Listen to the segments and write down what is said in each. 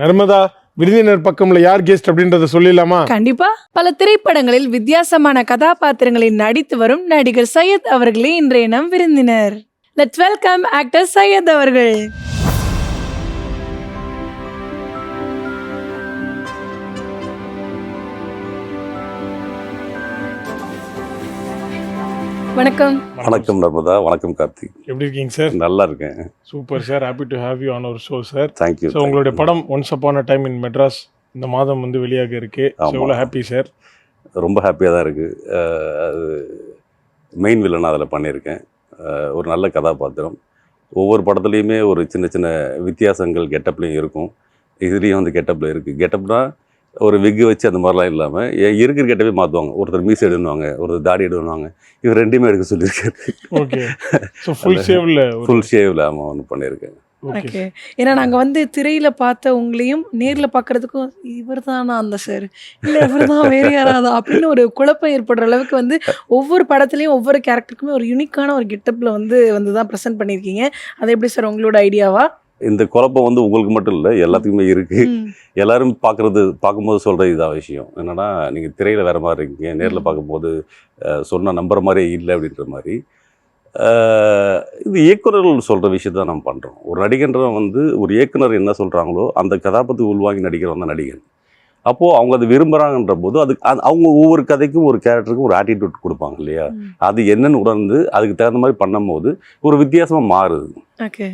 நர்மதா விருந்தினர் பக்கம்ல யார் கெஸ்ட் அப்படின்றத சொல்லிடலாமா? கண்டிப்பா. பல திரைப்படங்களில் வித்தியாசமான கதாபாத்திரங்களில் நடித்து வரும் நடிகர் சையத் அவர்களே இன்றைய நம் விருந்தினர். லெட்ஸ் வெல்கம் ஆக்டர் சையத் அவர்கள். வணக்கம். வணக்கம் நர்மதா. வணக்கம் கார்த்திக். எப்படி இருக்கீங்க சார்? நல்லா இருக்கேன். Super sir. Happy to have you on our show sir. Thank you. So உங்களுடைய படம் once upon a time in Madras இந்த மாதம் வந்து வெளியாக இருக்கு. எவ்வளோ ஹாப்பி சார்? ரொம்ப ஹாப்பியாக தான் இருக்குது. அது மெயின் வில்லன் அதில் பண்ணியிருக்கேன். ஒரு நல்ல கதாபாத்திரம். ஒவ்வொரு படத்துலேயுமே ஒரு சின்ன சின்ன வித்தியாசங்கள் கெட்டப்லேயும் இருக்கும். இதுலேயும் வந்து கெட்டப்பில் இருக்குது. கெட்டப்னா ஒரு விக்கு வச்சு அந்த மாதிரிலாம் இல்லாமல் இருக்கிற கெட்டப்பே மாற்றுவாங்க. ஒருத்தர் மீசை எடுவாங்க, ஒருத்தர் தாடி எடுவாங்க. இவர் ரெண்டுமே எடுக்க சொல்லியிருக்காரு. ஓகே. ஸோ ஃபுல் ஷேவில் ஆமாம் ஒன்று பண்ணியிருக்கேன். ஓகே. ஏன்னா நாங்கள் வந்து திரையில் பார்த்த உங்களையும் நேரில் பார்க்குறதுக்கும் இவர் தானா அந்த சார், இல்லை இவர் தான் வேறு யாராதா அப்படின்னு ஒரு குழப்பம் ஏற்படுற அளவுக்கு வந்து ஒவ்வொரு படத்துலையும் ஒவ்வொரு கேரக்டருக்குமே ஒரு யூனிக்கான ஒரு கெட்டப்பில் வந்து தான் ப்ரெசென்ட் பண்ணியிருக்கீங்க. அது எப்படி சார் உங்களோட ஐடியாவா? இந்த குழப்பம் வந்து உங்களுக்கு மட்டும் இல்லை, எல்லாத்துக்குமே இருக்குது. எல்லாரும் பார்க்கும்போது சொல்கிற இதாக விஷயம் என்னென்னா, நீங்கள் திரையில் வேறு மாதிரி இருக்கீங்க, நேரில் பார்க்கும்போது சொன்னால் நம்புற மாதிரியே இல்லை அப்படின்ற மாதிரி. இது இயக்குநர்கள் சொல்கிற விஷயத்தை நம்ம பண்ணுறோம். ஒரு நடிகன்றவன் வந்து ஒரு இயக்குனர் என்ன சொல்கிறாங்களோ அந்த கதாபாத்திரத்தை உள்வாங்கி நடிக்கிறவன் தான் நடிகன். அப்போது அவங்க அது விரும்புகிறாங்கன்ற போது அவங்க ஒவ்வொரு கதைக்கும் ஒரு கேரக்டருக்கும் ஒரு ஆட்டிடியூட் கொடுப்பாங்க இல்லையா? அது என்னென்னு உணர்ந்து அதுக்கு தகுந்த மாதிரி பண்ணும் போது ஒரு வித்தியாசமாக மாறுது. ஓகே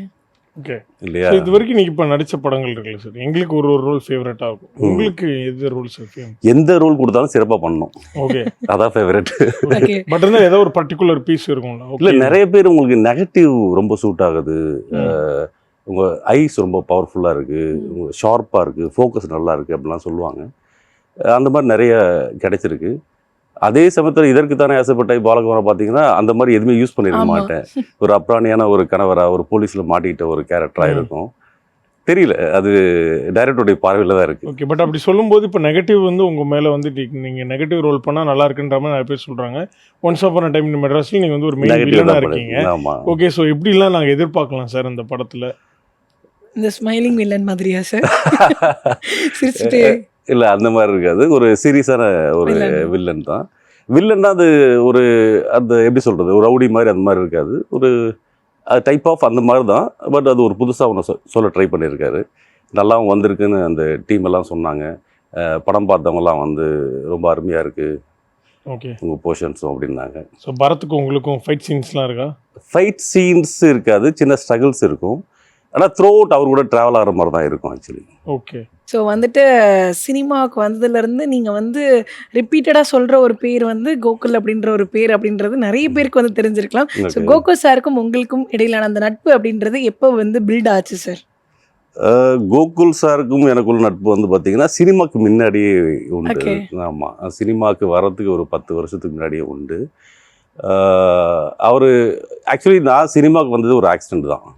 ஓகே இல்லையா? இது வரைக்கும் நீங்கள் இப்போ நடித்த படங்கள் இருக்குல்ல சார், எங்களுக்கு ஒரு ரோல் ஃபேவரட்டாக இருக்கும். உங்களுக்கு எது ரோல் சார் ஃபேவரட்? எந்த ரோல் கொடுத்தாலும் சிறப்பாக பண்ணணும். ஓகே, அதான் ஃபேவரட். பட் இருந்தால் ஏதோ ஒரு பர்டிகுலர் பீஸ் இருக்கும்ல? இல்லை, நிறைய பேர் உங்களுக்கு நெகட்டிவ் ரொம்ப சூட் ஆகுது, உங்கள் ஐஸ் ரொம்ப பவர்ஃபுல்லாக இருக்குது, உங்கள் ஷார்ப்பாக இருக்குது, ஃபோக்கஸ் நல்லா இருக்குது அப்படிலாம் சொல்லுவாங்க. அந்த மாதிரி நிறைய கிடைச்சிருக்கு. அதே சமயத்தில் இதற்கு தானே ஆசைப்பட்ட பாலகுமாரன் பார்த்தீங்கன்னா அந்த மாதிரி எதுவுமே யூஸ் பண்ணிருக்க மாட்டேன். ஒரு அப்ராணியான ஒரு கணவராக ஒரு போலீஸில் மாட்டிக்கிட்ட ஒரு கேரக்டராக இருக்கும். தெரியல, அது டைரக்டருடைய பார்வையில் தான் இருக்குது. ஓகே. பட் அப்படி சொல்லும்போது இப்போ நெகட்டிவ் வந்து உங்கள் மேலே வந்து நீங்கள் நெகட்டிவ் ரோல் பண்ணால் நல்லா இருக்குன்ற மாதிரி நிறைய பேர் சொல்கிறாங்க. ஒன்ஸ் அப்பான் அ டைம் இன் மெட்ராஸில் நீங்கள் வந்து ஒரு மெயின் வில்லனாக இருக்கீங்க. ஆமாம். ஓகே. ஸோ எப்படிலாம் நாங்கள் எதிர்பார்க்கலாம் சார் அந்த படத்தில்? இந்த ஸ்மைலிங் வில்லன் மாதிரியா சார்? சிரிச்சுட்டு இல்லை, அந்த மாதிரி இருக்காது. ஒரு சீரியஸான ஒரு வில்லன் தான். வில்லன்னா அது ஒரு அந்த எப்படி சொல்கிறது, ஒரு ரவுடி மாதிரி அந்த மாதிரி இருக்காது. ஒரு டைப் ஆஃப் அந்த மாதிரி தான். பட் அது ஒரு புதுசாக ஒன்று சொல்ல ட்ரை பண்ணியிருக்காரு. நல்லாவும் வந்திருக்குன்னு அந்த டீம் எல்லாம் சொன்னாங்க. படம் பார்த்தவங்கலாம் வந்து ரொம்ப அருமையாக இருக்குது ஓகே உங்கள் போர்ஷன்ஸும் அப்படின்னாங்க. ஸோ பரத்துக்கும் உங்களுக்கும் ஃபைட் சீன்ஸ்லாம் இருக்கா? ஃபைட் சீன்ஸ் இருக்காது, சின்ன ஸ்ட்ரகிள்ஸ் இருக்கும். ஆனால் த்ரூ அவுட் அவர் கூட ட்ராவல் ஆகிற மாதிரி தான் இருக்கும் ஆக்சுவலி. ஓகே. ஸோ வந்துட்டு சினிமாவுக்கு வந்ததுலேருந்து நீங்கள் வந்து ரிப்பீட்டடாக சொல்கிற ஒரு பேர் வந்து கோகுல் அப்படின்ற ஒரு பேர் அப்படின்றது நிறைய பேருக்கு வந்து தெரிஞ்சிருக்கலாம். ஸோ கோகுல் சாருக்கும் உங்களுக்கும் இடையிலான அந்த நட்பு அப்படின்றது எப்போ வந்து பில்ட் ஆச்சு சார்? கோகுல் சாருக்கும் எனக்குள்ள நட்பு வந்து பார்த்தீங்கன்னா சினிமாவுக்கு முன்னாடியே உண்டு. ஆமாம், சினிமாவுக்கு வர்றதுக்கு ஒரு 10 வருஷத்துக்கு முன்னாடியே உண்டு. அவர் ஆக்சுவலி நான் சினிமாவுக்கு வந்தது ஒரு ஆக்சிடெண்ட் தான்.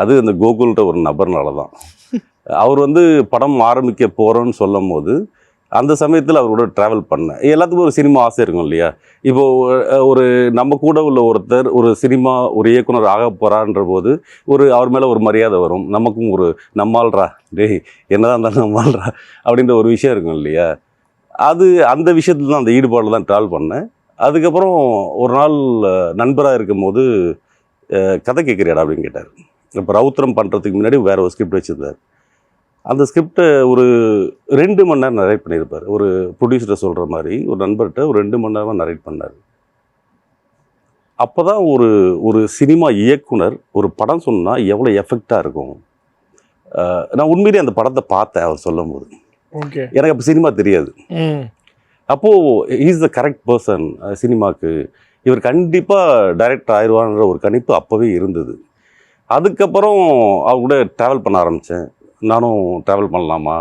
அது அந்த கோகுல்கிட்ட ஒரு நபர்னால தான். அவர் வந்து படம் ஆரம்பிக்க போகிறோன்னு சொல்லும் போது அந்த சமயத்தில் அவரோட ட்ராவல் பண்ணேன். எல்லாத்துக்கும் ஒரு சினிமா ஆசை இருக்கும் இல்லையா? இப்போது ஒரு நம்ம கூட உள்ள ஒருத்தர் ஒரு சினிமா ஒரு இயக்குனர் ஆக போகிறான்ற போது அவர் மேலே ஒரு மரியாதை வரும். நமக்கும் ஒரு நம்மால்ரா, டேய் என்னதான் இருந்தாலும் நம்மால்ரா அப்படின்ற ஒரு விஷயம் இருக்கும் இல்லையா? அந்த விஷயத்துல தான் அந்த ஈடுபாடில் தான் ட்ராவல் பண்ணேன். அதுக்கப்புறம் ஒரு நாள் நண்பராக இருக்கும் போது கதை கேட்குறியாடா அப்படின்னு கேட்டார். இப்போ ரவுத்திரம் பண்ணுறதுக்கு முன்னாடி வேறு ஒரு ஸ்கிரிப்ட் வச்சுருந்தார். அந்த ஸ்கிரிப்டை ஒரு 2 மணி நேரம் நரேட் பண்ணியிருப்பார். ஒரு ப்ரொடியூசரை சொல்கிற மாதிரி ஒரு நண்பர்கிட்ட ஒரு 2 மணி நேரமாக நரேட் பண்ணார். அப்போ தான் ஒரு சினிமா இயக்குனர் ஒரு படம் சொன்னால் எவ்வளோ எஃபெக்டாக இருக்கும். நான் உண்மையிலேயே அந்த படத்தை பார்த்தேன் அவர் சொல்லும் போது. ஓகே. எனக்கு அப்போ சினிமா தெரியாது. அப்போது இஸ் த கரெக்ட் பர்சன் சினிமாவுக்கு, இவர் கண்டிப்பாக டைரக்டர் ஆயிடுவான்ற ஒரு கணிப்பு அப்போவே இருந்தது. அதுக்கப்புறம் அவர் கூட ட்ராவல் பண்ண ஆரம்பித்தேன். நானும் ட்ராவல் பண்ணலாமா,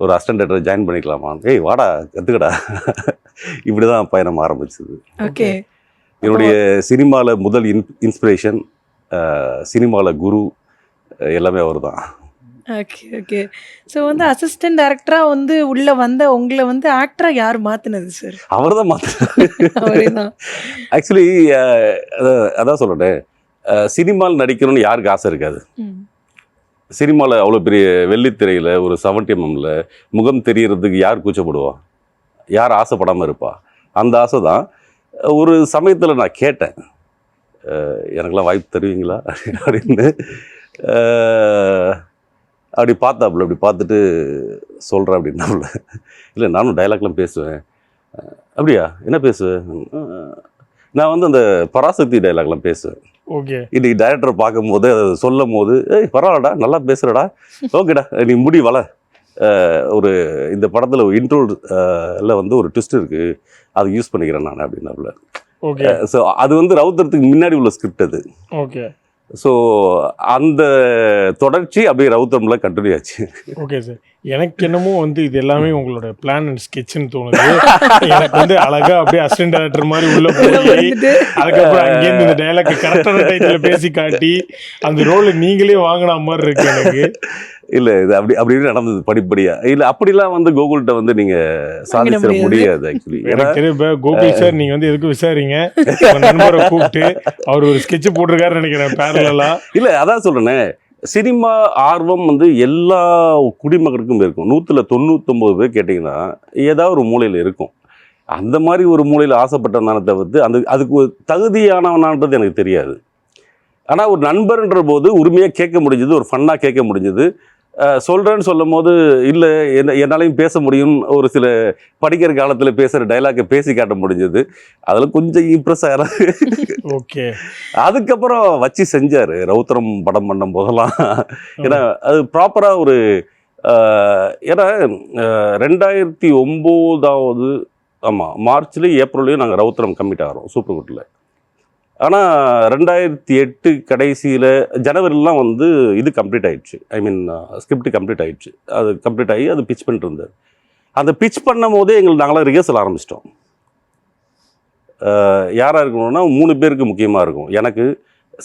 ஒரு அசிஸ்டன்ட் டைரக்டர் ஜாயின் பண்ணிக்கலாமா, ஏய் வாடா கற்றுக்கடா, இப்படி தான் பயணம் ஆரம்பிச்சது. ஓகே. என்னுடைய சினிமாவில் முதல் இன்ஸ்பிரேஷன், சினிமாவில் குரு எல்லாமே அவர் தான். Okay okay. ஸோ வந்து அசிஸ்டன்ட் டைரக்டராக வந்து உள்ளே வந்த உங்களை வந்து ஆக்டராக யார் மாற்றினது சார்? அவர் தான் மாற்றினார். அவரே தான். ஆக்சுவலி அதான் சொல்கிறேன், சினிமாவில் நடிக்கணும்னு யாருக்கு ஆசை இருக்காது? சினிமாவில் அவ்வளோ பெரிய வெள்ளித்திரையில் ஒரு 70mm முகம் தெரியறதுக்கு யார் கூச்சப்படுவா, யார் ஆசைப்படாமல் இருப்பா? அந்த ஆசை தான். ஒரு சமயத்தில் நான் கேட்டேன், எனக்கெல்லாம் வாய்ப்பு தருவீங்களா அப்படின்னு. அப்படி பார்த்தாப்புல, அப்படி பார்த்துட்டு சொல்கிறேன் அப்படின்னாப்புல. இல்லை நானும் டைலாக்லாம் பேசுவேன். அப்படியா, என்ன பேசுவேன்? நான் வந்து அந்த பராசக்தி டைலாக்லாம் பேசுவேன். ஓகே. இன்னைக்கு டைரக்டரை பார்க்கும்போது அதை சொல்லும் போது, ஏய் பரவாயில்லடா, நல்லா பேசுகிறடா, ஓகேடா, நீ முடி வள. ஒரு இந்த படத்தில் இன்ட்ரோல வந்து ஒரு ட்விஸ்ட் இருக்குது, அதை யூஸ் பண்ணிக்கிறேன் நான் அப்படின்னாப்புல. ஓகே. ஸோ அது வந்து ரவுத்திரத்துக்கு முன்னாடி உள்ள ஸ்கிரிப்ட் அது. ஓகே. ஸோ அந்த தொடர்ச்சி அப்படியே ரவுத்திரம்ல கண்டினியூ ஆச்சு. Okay sir. எனக்கு என்னமோ வந்து இது எல்லாமே உங்களோட பிளான் அண்ட் ஸ்கெட்ச்னு தோணுது. எனக்கு வந்து அழகா அப்படியே அசிஸ்டன்ட் டைரக்டர் மாதிரி உள்ள போய் அதுக்கப்புறம் அங்கேருந்து இந்த டைலாக் கரெக்டான டைட்டில் பேசி காட்டி அந்த ரோலை நீங்களே வாங்கின மாதிரி இருக்கு எனக்கு. இல்லை இது அப்படி நடந்தது படிப்படியா. இல்லை அப்படிலாம் வந்து கோகுல்கிட்ட வந்து நீங்க சாதிச்சிட முடியாது ஆக்சுவலி. எனக்கு தெரியும் கோகுல் சார், நீங்க வந்து எதுக்கு விசாரிங்க, நண்பரை கூப்பிட்டு அவர் ஒரு ஸ்கெட்ச் போட்டிருக்காருன்னு நினைக்கிறேன் பேரலா. இல்லை அதான் சொல்றேனே, சினிமா ஆர்வம் வந்து எல்லா குடிமகனுக்கும் இருக்கும். 199 பேர் கேட்டிங்கன்னா ஏதாவது ஒரு மூலையில் இருக்கும். அந்த மாதிரி ஒரு மூலையில் ஆசைப்பட்டனான தவிர்த்து அதுக்கு ஒரு தகுதியானவனான்றது எனக்கு தெரியாது. ஆனால் ஒரு நண்பர்ன்ற போது உரிமையாக கேட்க முடிஞ்சது, ஒரு ஃபன்னாக கேட்க முடிஞ்சது. சொல்கிறேன்னு சொல்லும் போது இல்லை என்னாலையும் பேச முடியும், ஒரு சில படிக்கிற காலத்தில் பேசுகிற டைலாக்கை பேசி காட்ட முடிஞ்சது. அதில் கொஞ்சம் இம்ப்ரெஸ் ஆகிறாரு. ஓகே. அதுக்கப்புறம் வச்சு செஞ்சார் ரவுத்திரம் படம் பண்ணும் போதெல்லாம். ஏன்னா அது ப்ராப்பராக ஒரு ஏன்னா 2009 ஆமாம் மார்ச்லேயும் ஏப்ரல்லையும் நாங்கள் ரவுத்திரம் கம்மிட் ஆகிறோம் சூப்பர் குட்டில். ஆனால் 2008 கடைசியில் ஜனவரிலாம் வந்து இது கம்ப்ளீட் ஆகிடுச்சு. ஐ மீன் ஸ்கிரிப்ட் கம்ப்ளீட் ஆகிடுச்சு. அது கம்ப்ளீட் ஆகி அது பிச் பண்ணிட்டு இருந்தார். அந்த பிச் பண்ணும் போதே நாங்களாம் ரிஹர்சல் ஆரம்பிச்சிட்டோம். யாராக இருக்கணும்னா 3 பேருக்கு முக்கியமாக இருக்கும். எனக்கு,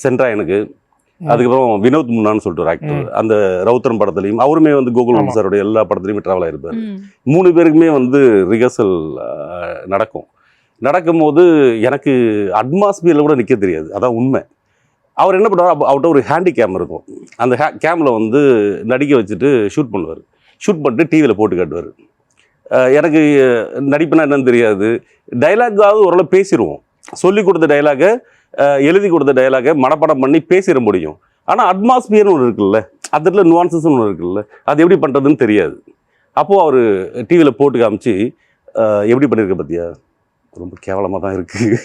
சென்ட்ராயனுக்கு, அதுக்கப்புறம் வினோத் முன்னான்னு சொல்லிட்டு ஒரு ஆக்டர், அந்த ரவுத்திரம் படத்துலையும் அவருமே வந்து கோகுல் சாரோட எல்லா படத்துலையுமே ட்ராவல் ஆகிருப்பார். 3 பேருக்குமே வந்து ரிஹர்சல் நடக்கும்போது எனக்கு அட்மாஸ்பியரில் கூட நிற்க தெரியாது. அதான் உண்மை. அவர் என்ன பண்ணுவார், அவர்கிட்ட ஒரு ஹேண்டி கேம் இருக்கும். அந்த கேமில் வந்து நடிக்க வச்சுட்டு ஷூட் பண்ணுவார். ஷூட் பண்ணிட்டு டிவியில் போட்டு காட்டுவார். எனக்கு நடிப்புனா என்னன்னு தெரியாது. டைலாக்காவது ஓரளவு பேசிடுவோம். சொல்லி கொடுத்த டைலாகை, எழுதி கொடுத்த டைலாகை மனப்பாடம் பண்ணி பேசிட முடியும். ஆனால் அட்மாஸ்பியர்னு ஒன்று இருக்குல்ல, அதில் நுவான்சஸ்ன்னு ஒன்று இருக்குல்ல, அது எப்படி பண்ணுறதுன்னு தெரியாது. அப்போது அவர் டிவியில் போட்டு காமிச்சு, எப்படி பண்ணியிருக்க பார்த்தியா, ரொம்ப கேவலமாக தான் இருக்குது.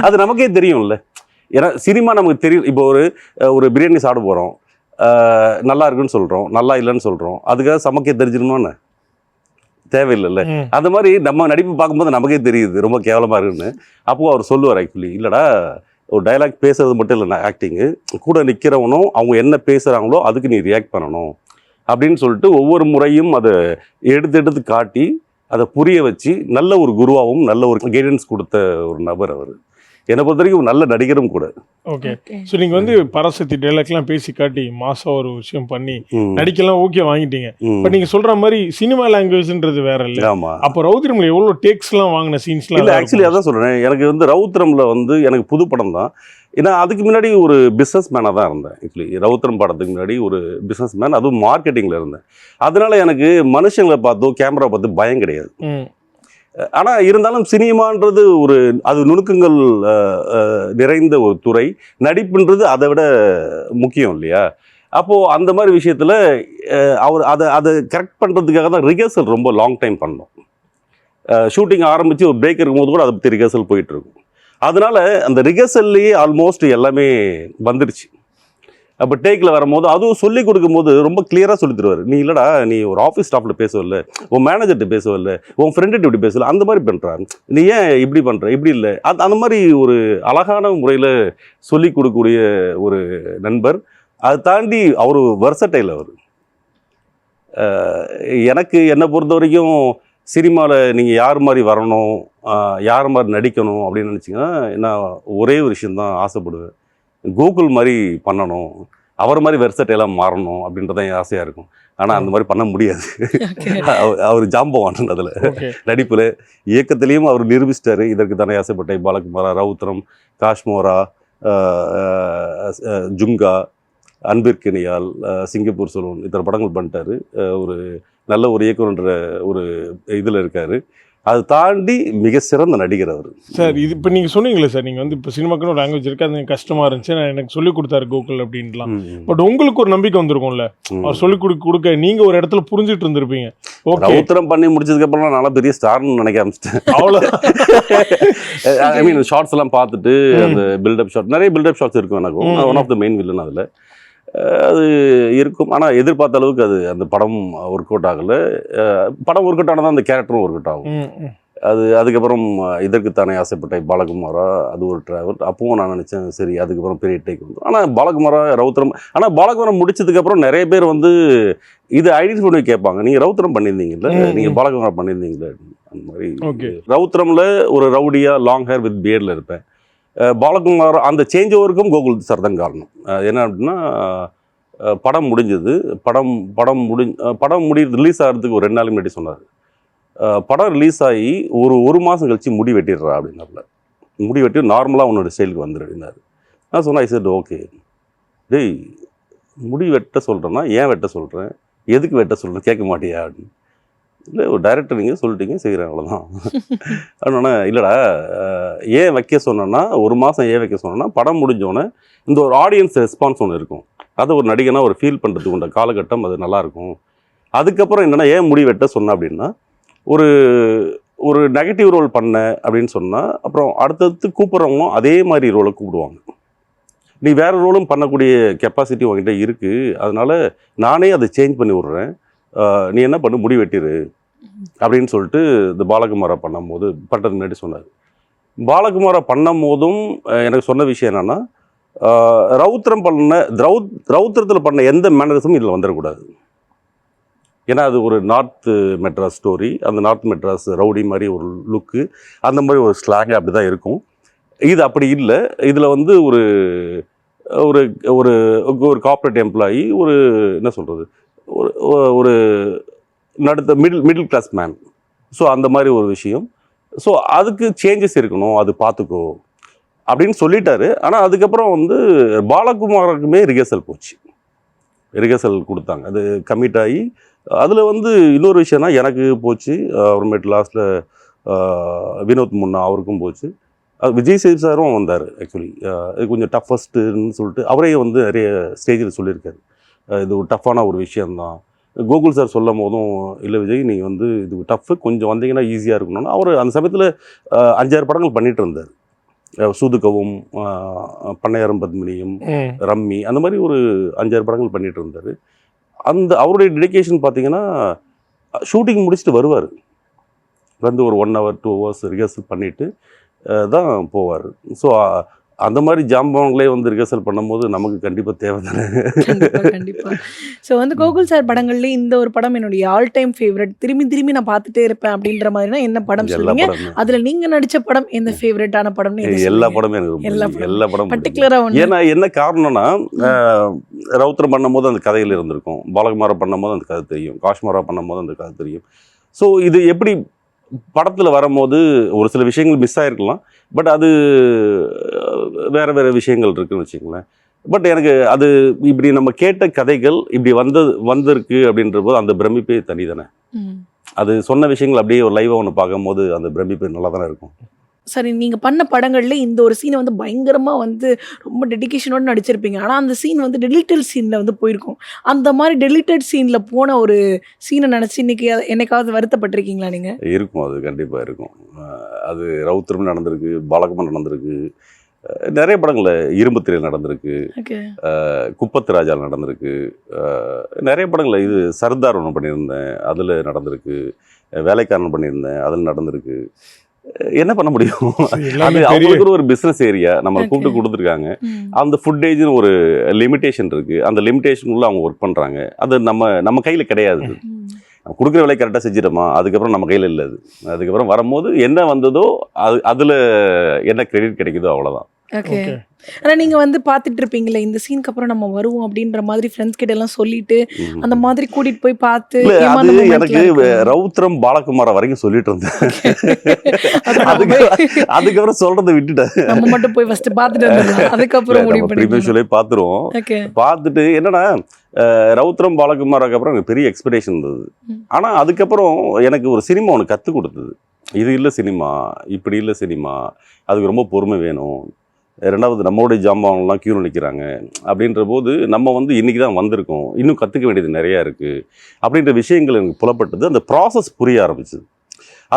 அது நமக்கே தெரியும்ல. ஏன்னா சினிமா நமக்கு தெரியும். இப்போ ஒரு பிரியாணி சாப்பிட போகிறோம், நல்லா இருக்குன்னு சொல்கிறோம், நல்லா இல்லைன்னு சொல்கிறோம். அதுக்காக சமைக்க தெரிஞ்சிடணும்னு தேவையில்லைல்ல. அந்த மாதிரி நம்ம நடிப்பு பார்க்கும்போது நமக்கே தெரியுது ரொம்ப கேவலமாக இருக்குன்னு. அப்போது அவர் சொல்லுவார், ஆக்சுவலி இல்லைடா, ஒரு டைலாக் பேசுறது மட்டும் இல்லைண்ணா, ஆக்டிங்கு கூட நிற்கிறவனும் அவங்க என்ன பேசுகிறாங்களோ அதுக்கு நீ ரியாக்ட் பண்ணணும் அப்படின்னு சொல்லிட்டு ஒவ்வொரு முறையும் அதை எடுத்து காட்டி அதை புரிய வச்சு நல்ல ஒரு குருவாகவும் நல்ல ஒரு கைடன்ஸ் கொடுத்த ஒரு நபர் அவர். என்னை பொறுத்த வரைக்கும் நல்ல நடிகரும் கூட. ஓகே. ஸோ நீங்கள் வந்து பராசக்தி டைலாக்லாம் பேசி காட்டி மாசம் ஒரு விஷயம் பண்ணி நடிக்கலாம் ஓகே வாங்கிட்டீங்க. பட் நீங்கள் சொல்கிற மாதிரி சினிமா லாங்குவேஜ்ன்றது வேற இல்லை. ஆமாம். அப்போ ரவுத்திரமில் எவ்வளோ டேக்ஸ்லாம் வாங்கின சீன்ஸ்லாம் இல்லை. ஆக்சுவலி அதான் சொல்கிறேன், எனக்கு வந்து ரவுத்திரமில் வந்து எனக்கு புது படம் தான். ஏன்னா அதுக்கு முன்னாடி ஒரு பிஸ்னஸ் மேனாக தான் இருந்தேன். ஆக்சுவலி ரவுத்திரம் படத்துக்கு முன்னாடி ஒரு பிஸ்னஸ் மேன், அதுவும் மார்க்கெட்டிங்கில் இருந்தேன். அதனால எனக்கு மனுஷங்களை பார்த்தோ கேமரா பார்த்து பயம் கிடையாது. ஆனால் இருந்தாலும் சினிமான்றது அது நுணுக்கங்கள் நிறைந்த ஒரு துறை. நடிப்புன்றது அதை விட முக்கியம் இல்லையா? அப்போது அந்த மாதிரி விஷயத்தில் அவர் அதை கரெக்ட் பண்ணுறதுக்காக தான் ரிஹர்சல் ரொம்ப லாங் டைம் பண்ணோம். ஷூட்டிங் ஆரம்பித்து ஒரு பிரேக் இருக்கும்போது கூட அதை பற்றி ரிஹர்சல் போயிட்டுருக்கும். அதனால் அந்த ரிஹர்சல்லையே ஆல்மோஸ்ட் எல்லாமே வந்துடுச்சு. அப்போ டேக்கில் வரும்போது அதுவும் சொல்லி கொடுக்கும்போது ரொம்ப கிளியராக சொல்லி தருவார். நீ இல்லைடா, நீ ஒரு ஆஃபீஸ் ஸ்டாஃபில் பேசவில்லை, உன் மேனேஜர்கிட்ட பேசவில்லை, உன் ஃப்ரெண்டுகிட்ட இப்படி பேசலை, அந்த மாதிரி பண்ணுறான், நீ ஏன் இப்படி பண்ணுற, இப்படி இல்லை. அந்த மாதிரி ஒரு அழகான முறையில் சொல்லி கொடுக்கக்கூடிய ஒரு நண்பர். அதை தாண்டி அவர் வெர்சடைல். அவர் எனக்கு என்னை பொறுத்த வரைக்கும் சினிமாவில் நீங்கள் யார் மாதிரி வரணும், யார் மாதிரி நடிக்கணும் அப்படின்னு நினச்சிங்கன்னா நான் ஒரே ஒரு விஷயந்தான் ஆசைப்படுவேன், கோகுல் மாதிரி பண்ணணும், அவர் மாதிரி வெர்சடைலாக மாறணும் அப்படின்றதான் என் ஆசையாக இருக்கும். ஆனால் அந்த மாதிரி பண்ண முடியாது. அவர் ஜாம்பவான் அதில் நடிப்பில். இயக்கத்திலையும் அவர் நிரூபிச்சிட்டாரு. இதற்கு தானே ஆசைப்பட்டேன், பாலகுமாரா, ரவுத்திரம், காஷ்மோரா, ஜுங்கா, அன்பிற்கினியால், சிங்கப்பூர் சலூன் இத்தனை படங்கள் பண்ணிட்டாரு. ஒரு நல்ல ஒரு இயக்குனர்ன்ற ஒரு இதில் இருக்கார். அதை தாண்டி மிக சிறந்த நடிகர் அவர். சார் இது இப்போ நீங்கள் சொன்னீங்களே சார், நீங்கள் வந்து இப்போ சினிமாக்குன்னு ஒரு லாங்குவேஜ் இருக்குது, அது கஷ்டமாக இருந்துச்சு, நான் எனக்கு சொல்லிக் கொடுத்தாரு கோகுல் அப்படின்லாம். பட் உங்களுக்கு ஒரு நம்பிக்கை வந்திருக்கும்ல, அவர் சொல்லிக் கொடுக்க நீங்கள் ஒரு இடத்துல புரிஞ்சுட்டு இருந்திருப்பீங்க. ஓகே, ரவுத்திரம் பண்ணி முடிச்சதுக்கப்புறம் நல்லா பெரிய ஸ்டார்னு நினைக்க ஆரம்பிச்சிட்டேன். அவ்வளோ ஐ மீன் ஷார்ட்ஸ் எல்லாம் பார்த்துட்டு அந்த பில்டப் ஷாட், நிறைய பில்டப் ஷாட்ஸ் இருக்கும் எனக்கும். One of the main villain அதில் அது இருக்கும். ஆனால் எதிர்பார்த்த அளவுக்கு அது அந்த படம் ஒர்க் அவுட் ஆகலை. படம் ஒர்க் அவுட் ஆனால் அந்த கேரக்டரும் ஒர்க் அவுட் ஆகும். அது அதுக்கப்புறம் இதற்குத்தானே ஆசைப்பட்டேன் பாலகுமாரா, அது ஒரு ட்ராவல். அப்பவும் நான் நினச்சேன் சரி அதுக்கப்புறம் பெரிய டேக் வந்து. ஆனால் பாலகுமாரா ரவுத்திரம், ஆனால் பாலகுமாரம் முடிச்சதுக்கப்புறம் நிறைய பேர் வந்து இது ஐடென்டிஃபை பண்ணி கேட்பாங்க, நீங்கள் ரவுத்திரம் பண்ணியிருந்தீங்கல்ல, நீங்கள் பாலகுமாரா பண்ணியிருந்தீங்களே அந்த மாதிரி. ரவுத்திரமில் ஒரு ரவுடியாக லாங் ஹேர் வித் பியர்டில் இருப்பேன். பாலகுமார் அந்த சேஞ்ச் ஓவருக்கும் கோகுல் சார் தான் காரணம். என்ன அப்படின்னா படம் முடிஞ்சது, படம் ரிலீஸ் ஆகிறதுக்கு ஒரு 2 நாள் முன்னாடி சொன்னார், படம் ரிலீஸ் ஆகி ஒரு மாதம் கழிச்சு முடி வெட்டிடுறா அப்படின்னாப்புல. முடி வெட்டி நார்மலாக உன்னோட ஸ்டைலுக்கு வந்துடு அப்படின்னாரு. நான் சொன்னேன் ஐ செட் ஓகே. டேய் முடி வெட்ட சொல்கிறேன்னா ஏன் வெட்ட சொல்கிறேன், எதுக்கு வெட்ட சொல்கிறேன் கேட்க மாட்டியா அப்படின்னு. இல்லை ஒரு டைரக்டர் நீங்கள் சொல்லிட்டீங்க செய்கிறேன் அவ்வளோதான். அதனால இல்லைடா ஏன் வைக்க சொன்னேன்னா, ஒரு மாதம் ஏன் வைக்க சொன்னேன்னா, படம் முடிஞ்சோடனே இந்த ஒரு ஆடியன்ஸ் ரெஸ்பான்ஸ் ஒன்று இருக்கும், அதை ஒரு நடிகனா ஒரு ஃபீல் பண்ணுறதுக்கு உண்ட காலகட்டம் அது நல்லாயிருக்கும். அதுக்கப்புறம் என்னென்னா ஏன் முடி வெட்ட சொன்னேன் அப்படின்னா, ஒரு நெகட்டிவ் ரோல் பண்ண அப்படின்னு சொன்னால் அப்புறம் அடுத்தடுத்து கூப்பிட்றவங்களும் அதே மாதிரி ரோலை கூப்பிடுவாங்க. நீ வேறு ரோலும் பண்ணக்கூடிய கெப்பாசிட்டி உங்ககிட்ட இருக்குது, அதனால் நானே அதை சேஞ்ச் பண்ணி விட்றேன், நீ என்ன பண்ணு முடி வெட்டிரு அப்படின்னு சொல்லிட்டு இந்த பாலகுமாரா பண்ணுறதுக்கு முன்னாடி சொன்னார். பாலகுமாரா பண்ணும் போதும் எனக்கு சொன்ன விஷயம் என்னென்னா, ரவுத்திரத்தில் பண்ண எந்த மேனரிசமும் இதில் வந்துடக்கூடாது. ஏன்னா அது ஒரு நார்த் மெட்ராஸ் ஸ்டோரி, அந்த நார்த் மெட்ராஸ் ரவுடி மாதிரி ஒரு லுக்கு, அந்த மாதிரி ஒரு ஸ்லாங் அப்படி தான் இருக்கும். இது அப்படி இல்லை. இதில் வந்து ஒரு ஒரு ஒரு கார்ப்பரேட் எம்ப்ளாயி, ஒரு என்ன சொல்கிறது, ஒரு நடுத்த மிடில் கிளாஸ் மேன். ஸோ அந்த மாதிரி ஒரு விஷயம். ஸோ அதுக்கு சேஞ்சஸ் இருக்கணும், அது பார்த்துக்கோ அப்படின்னு சொல்லிட்டாரு. ஆனால் அதுக்கப்புறம் வந்து பாலகுமாருக்குமே ரிஹர்சல் போச்சு, ரிஹர்சல் கொடுத்தாங்க, அது கமிட் ஆகி. அதில் வந்து இன்னொரு விஷயம்னா எனக்கு போச்சு, அப்புறமேட்டு லாஸ்ட்டில் வினோத் முன்னா அவருக்கும் போச்சு. விஜய் சேது சாரும் வந்தார். ஆக்சுவலி இது கொஞ்சம் டஃபஸ்ட்டுன்னு சொல்லிட்டு அவரே வந்து நிறைய ஸ்டேஜில் சொல்லியிருக்காரு, இது ஒரு டஃப்பான ஒரு விஷயந்தான். கோகுல் சார் சொல்லும் போதும் இல்லை விஜய் நீ வந்து இது டஃப்பு, கொஞ்சம் வந்தீங்கன்னா ஈஸியாக இருக்கணும்னா அவர் அந்த சமயத்தில் 5-6 படங்கள் பண்ணிகிட்டு இருந்தார். சூதுகவும், பண்ணையாரம் பத்மினியும், ரம்மி, அந்த மாதிரி ஒரு 5-6 படங்கள் பண்ணிகிட்டு இருந்தார். அந்த அவருடைய டெடிகேஷன் பார்த்தீங்கன்னா ஷூட்டிங் முடிச்சுட்டு வருவார், வந்து ஒரு 1 hour 2 hours ரிஹர்சல் பண்ணிவிட்டு தான் போவார். ஸோ அந்த மாதிரி ஜாம்பவங்களே வந்து ரிஹர்சல் பண்ணும்போது நமக்கு கண்டிப்பாக தேவை தானே. கண்டிப்பாக. ஸோ வந்து கோகுல் சார் படங்கள்லேயே இந்த ஒரு படம் என்னுடைய ஆல் டைம் ஃபேவரட், திரும்பி நான் பார்த்துட்டே இருப்பேன் அப்படின்ற மாதிரினா என்ன படம் சொல்லுங்க? அதில் நீங்கள் நடித்த படம் எந்த ஃபேவரட்டான படம்னு? எல்லா படமும் எனக்கு எல்லா படமும் பர்டிகுலராக. ஏன்னா என்ன காரணம்னா, ரவுத்திரம் பண்ணும் போது அந்த கதையில் இருந்திருக்கும், பாலகுமாரா பண்ணும் போது அந்த கதை தெரியும், காஷ்மீரா பண்ணும் போது அந்த கதை தெரியும். ஸோ இது எப்படி படத்தில் வரும்போது ஒரு சில விஷயங்கள் மிஸ் ஆகிருக்கலாம், பட் அது வேறு விஷயங்கள் இருக்குதுன்னு வச்சுங்களேன். பட் எனக்கு அது இப்படி நம்ம கேட்ட கதைகள் இப்படி வந்திருக்கு அப்படின்ற போது அந்த பிரமிப்பே தனி தானே. அது சொன்ன விஷயங்கள் அப்படியே ஒரு லைவாக ஒன்று பார்க்கும்போது அந்த பிரமிப்பு நல்லா தானே இருக்கும். சரி, நீங்கள் பண்ண படங்களில் இந்த ஒரு சீனை வந்து பயங்கரமாக வந்து ரொம்ப டெடிகேஷனோடு நடிச்சிருப்பீங்க, ஆனால் அந்த சீன் வந்து டெலிட்டட் சீனில் வந்து போயிருக்கும். அந்த மாதிரி டெலிட்டட் சீனில் போன ஒரு சீனை நினச்சி இன்றைக்கி என்னைக்காவது வருத்தப்பட்டிருக்கீங்களா நீங்கள்? இருக்கும், அது கண்டிப்பாக இருக்கும். அது ரவுத்திரம் நடந்திருக்கு, பாலகுமாரா நடந்திருக்கு, நிறைய படங்களில் இரும்புத்திரையில் நடந்திருக்கு, குப்பத்து ராஜாவில் நடந்திருக்கு, நிறைய படங்களில். இது சர்தார் ஒன்று பண்ணியிருந்தேன், அதில் நடந்திருக்கு, வேலைக்காரன் பண்ணியிருந்தேன், அதில் நடந்திருக்கு. என்ன பண்ண முடியும், அது அவங்களுக்கு ஒரு பிஸ்னஸ் ஏரியா நம்ம கூப்பிட்டு கொடுத்துருக்காங்க. அந்த ஃபுட்டேஜ்னு ஒரு லிமிட்டேஷன் இருக்குது, அந்த லிமிட்டேஷனுக்குள்ள அவங்க ஒர்க் பண்ணுறாங்க. அது நம்ம கையில் கிடையாது. நம்ம கொடுக்குற வேலையை கரெக்டாக செஞ்சிட்டோமா, அதுக்கப்புறம் நம்ம கையில் இல்லை. அது அதுக்கப்புறம் வரும்போது என்ன வந்ததோ அதில் என்ன கிரெடிட் கிடைக்குதோ அவ்வளோதான். ஓகே. ஓகே. ஆனா நீங்க வந்து பார்த்துட்டு இருப்பீங்களே, இந்த சீனுக்கு அப்புறம் நம்ம வருவோம் அப்படின்ற மாதிரி ஃப்ரெண்ட்ஸ் கிட்ட எல்லாம் சொல்லிட்டு, ம். அந்த மாதிரி கூட்டிட்டு போய் பார்த்து இல்ல அது ஏமாந்த எனக்கு மூமெண்ட்லாம் இருக்கா? ரவுத்திரம் பாலகுமார வரைக்கும் சொல்லிட்டு இருந்தேன். அது நம்ம அதுக்கு போய் அதுக்கப்புறம் சொல்றதை விட்டுட்டேன். நம்ம மட்டும் போய் ஃபர்ஸ்ட் பார்த்துட்டு வந்துடலாம். இல்ல அதுக்கப்புறம் முடிவு நம்ம ப்ரீமியம் பண்ணிக்கலாம். ஷோலே பார்த்துருவோம். ஓகே. பார்த்துட்டு என்னன்னா ரவுத்திரம் பாலகுமாருக்கு அப்புறம் எனக்கு பெரிய எக்ஸ்பெக்டேஷன் இருந்தது. ம். ஆனா அதுக்கப்புறம் எனக்கு ஒரு சினிமா ஒன்று கற்றுக் கொடுத்தது. இது இல்லை சினிமா, இப்படி இல்லை சினிமா, அதுக்கு ரொம்ப பொறுமை வேணும். ரெண்டாவது நம்மளுடைய ஜாம்பவான்லாம் கியூவில் நிற்கிறாங்க அப்படின்ற போது நம்ம வந்து இன்றைக்கி தான் வந்திருக்கோம், இன்னும் கற்றுக்க வேண்டியது நிறையா இருக்குது அப்படின்ற விஷயங்கள் எனக்கு புலப்பட்டது. அந்த ப்ராசஸ் புரிய ஆரம்பிச்சுது.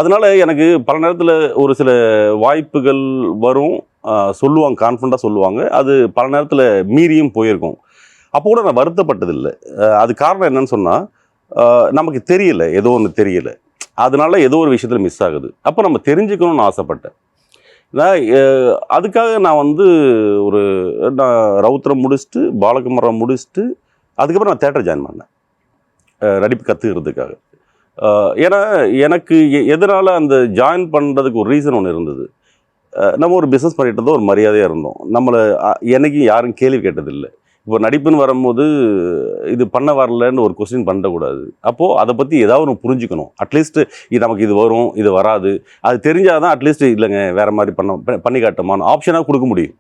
அதனால எனக்கு பல நேரத்தில் ஒரு சில வாய்ப்புகள் வரும், சொல்லுவாங்க, கான்ஃபிடண்ட்டாக சொல்லுவாங்க, அது பல நேரத்தில் மீறியும் போயிருக்கும். அப்போ கூட நான் வருத்தப்பட்டதில்லை. அது காரணம் என்னன்னு சொன்னால், நமக்கு தெரியல, ஏதோ ஒன்று தெரியல, அதனால ஏதோ ஒரு விஷயத்தில் மிஸ் ஆகுது. அப்போ நம்ம தெரிஞ்சுக்கணும்னு ஆசைப்பட்டேன். நான் அதுக்காக நான் வந்து நான் ரவுத்திரம் முடிச்சுட்டு பாலகுமாரம் முடிச்சுட்டு அதுக்கப்புறம் நான் தேட்டர் ஜாயின் பண்ணேன், நடிப்பு கற்றுக்கிறதுக்காக. ஏன்னா எனக்கு எதனால் அந்த ஜாயின் பண்ணுறதுக்கு ஒரு ரீசன் ஒன்று இருந்தது. நம்ம ஒரு பிஸ்னஸ் பண்ணிட்டு இருந்தோம், ஒரு மரியாதையாக இருந்தோம், நம்மளை என்னைக்கும் யாரும் கேள்வி கேட்டதில்லை. இப்போ நடிப்புன்னு வரும்போது இது பண்ண வரலன்னு ஒரு கொஸ்டின் பண்ணக்கூடாது. அப்போது அதை பற்றி ஏதாவது ஒன்று புரிஞ்சுக்கணும். அட்லீஸ்ட் இது நமக்கு இது வரும், இது வராது, அது தெரிஞ்சால் தான் அட்லீஸ்ட் இல்லைங்க வேறு மாதிரி பண்ணி காட்டுமான்னு ஆப்ஷனாக கொடுக்க முடியும்.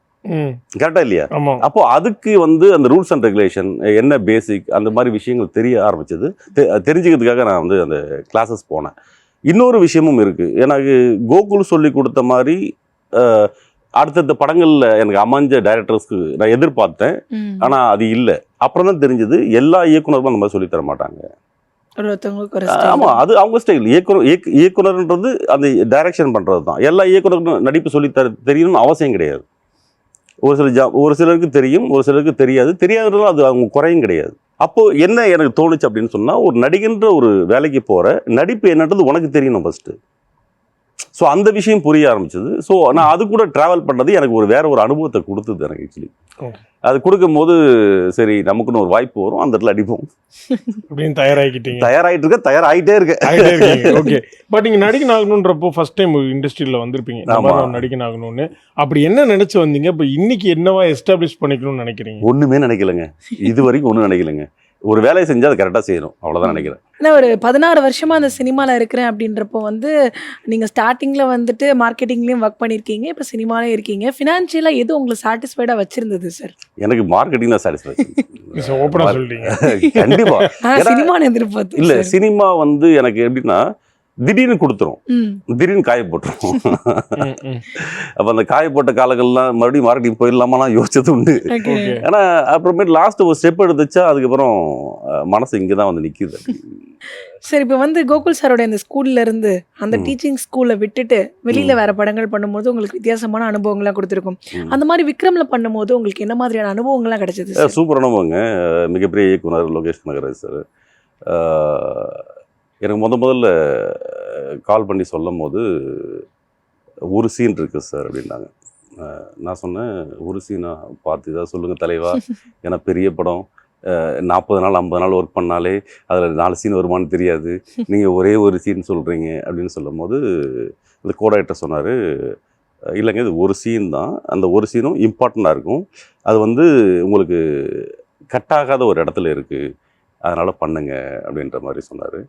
கரெக்டாக இல்லையா? அப்போது அதுக்கு வந்து அந்த ரூல்ஸ் அண்ட் ரெகுலேஷன் என்ன பேசிக் அந்த மாதிரி விஷயங்கள் தெரிய ஆரம்பிச்சது. தெரிஞ்சுக்கிறதுக்காக நான் வந்து அந்த கிளாஸஸ் போனேன். இன்னொரு விஷயமும் இருக்குது, எனக்கு கோகுல் சொல்லி கொடுத்த மாதிரி அடுத்தடுத்த படங்களில் எனக்கு அமைஞ்ச டைரக்டர்ஸ்க்கு நான் எதிர்பார்த்தேன். ஆனால் அது இல்லை. அப்புறம் தான் தெரிஞ்சது எல்லா இயக்குனரும் அந்த மாதிரி சொல்லித்தர மாட்டாங்க. ஆமாம், அது அவங்க ஸ்டைல். இயக்குனர்ன்றது அந்த டைரக்ஷன் பண்ணுறது தான். எல்லா இயக்குனருக்கும் நடிப்பு சொல்லித்தர தெரியணும்னு அவசியம் கிடையாது. ஒரு சிலருக்கு தெரியும், ஒரு சிலருக்கு தெரியாது. தெரியாததுனால அது அவங்க குறையும் கிடையாது. அப்போது என்ன எனக்கு தோணுச்சு அப்படின்னு சொன்னால், ஒரு நடிகன்ற ஒரு வேலைக்கு போகிற நடிப்பு என்னன்றது உனக்கு தெரியணும் ஃபஸ்ட்டு. ஸோ அந்த விஷயம் புரிய ஆரம்பிச்சது. ஸோ நான் அது கூட ட்ராவல் பண்ணுறது எனக்கு வேற ஒரு அனுபவத்தை கொடுத்தது எனக்கு ஆக்சுவலி. அது கொடுக்கும்போது சரி நமக்குன்னு ஒரு வாய்ப்பு வரும், அந்த இடத்துல அடிப்போம் அப்படின்னு தயாராகிட்டே இருக்கேன். ஓகே. பட் நீங்கள் நடிகன் ஆகணுன்றப்போ ஃபர்ஸ்ட் டைம் இண்டஸ்ட்ரியில் வந்திருப்பீங்க, நடிகன் ஆகணும்னு. அப்படி என்ன நினச்சி வந்தீங்க? இப்போ இன்னைக்கு என்னவா எஸ்டாப்ளிஷ் பண்ணிக்கணும்னு நினைக்கிறீங்க? ஒன்றுமே நினைக்கலங்க, இது வரைக்கும் ஒன்றும் நினைக்கலங்க. ஒரு வேலையை செஞ்சால் அது கரெக்டாக செய்யணும், அவ்வளோதான் நினைக்கிறேன். ஆனால் ஒரு 16 வருஷமாக அந்த சினிமாவில் இருக்கிறேன் அப்படின்றப்போ வந்து நீங்கள் ஸ்டார்டிங்கில் வந்துட்டு மார்க்கெட்டிங்லேயும் ஒர்க் பண்ணியிருக்கீங்க, இப்போ சினிமாலே இருக்கீங்க. ஃபினான்ஷியலாக எது உங்களுக்கு சாட்டிஸ்ஃபைடாக வச்சிருந்தது சார்? எனக்கு மார்க்கெட்டிங் தான் சாட்டிஸ்ஃபை. ஓப்பனாக சொல்லிட்டீங்க. கண்டிப்பாக சினிமான்னு எதிர்பார்த்து இல்லை. சினிமா வந்து எனக்கு எப்படின்னா திடீர்னு கொடுத்துரும், திடீர்னு காய போட்டுரும். அப்போ அந்த காய போட்ட காலங்கள்லாம் மறுபடியும் மார்க்கெட்டிங் போயிடலாமாலாம் யோசிச்சது உண்டு. ஆனால் அப்புறமேட்டு லாஸ்ட் ஒரு ஸ்டெப் எடுத்துச்சா அதுக்கப்புறம் மனசு இங்கே தான் வந்து நிற்கிது. சரி, இப்போ வந்து கோகுல் சாரோட அந்த ஸ்கூல்ல இருந்து அந்த டீச்சிங் ஸ்கூலை விட்டுட்டு வெளியில வேற படங்கள் பண்ணும்போது உங்களுக்கு வித்தியாசமான அனுபவங்கள்லாம் கொடுத்துருக்கும். அந்த மாதிரி விக்ரம்ல பண்ணும்போது உங்களுக்கு என்ன மாதிரியான அனுபவங்கள்லாம் கிடைச்சது? சூப்பர் அனுபவங்க. மிகப்பெரிய இயக்குனர் லோகேஷ் கனகராஜ் சார் எனக்கு முதல்ல கால் பண்ணி சொல்லும் போது ஒரு சீன் இருக்குது சார் அப்படின்னாங்க. நான் சொன்னேன், ஒரு சீனா பார்த்து இதாக சொல்லுங்கள் தலைவா, ஏன்னா பெரிய படம், 40 நாள் 50 நாள் ஒர்க் பண்ணாலே அதில் 4 சீன் வருமானு தெரியாது, நீங்கள் ஒரே ஒரு சீன் சொல்கிறீங்க அப்படின்னு சொல்லும் போது இந்த கோடாக்டர் சொன்னார், இல்லைங்க இது ஒரு சீன் தான், அந்த ஒரு சீனும் இம்பார்ட்டண்ட்டாக இருக்கும், அது வந்து உங்களுக்கு கட்டாகாத ஒரு இடத்துல இருக்குது, அதனால் பண்ணுங்க அப்படின்ற மாதிரி சொன்னார்.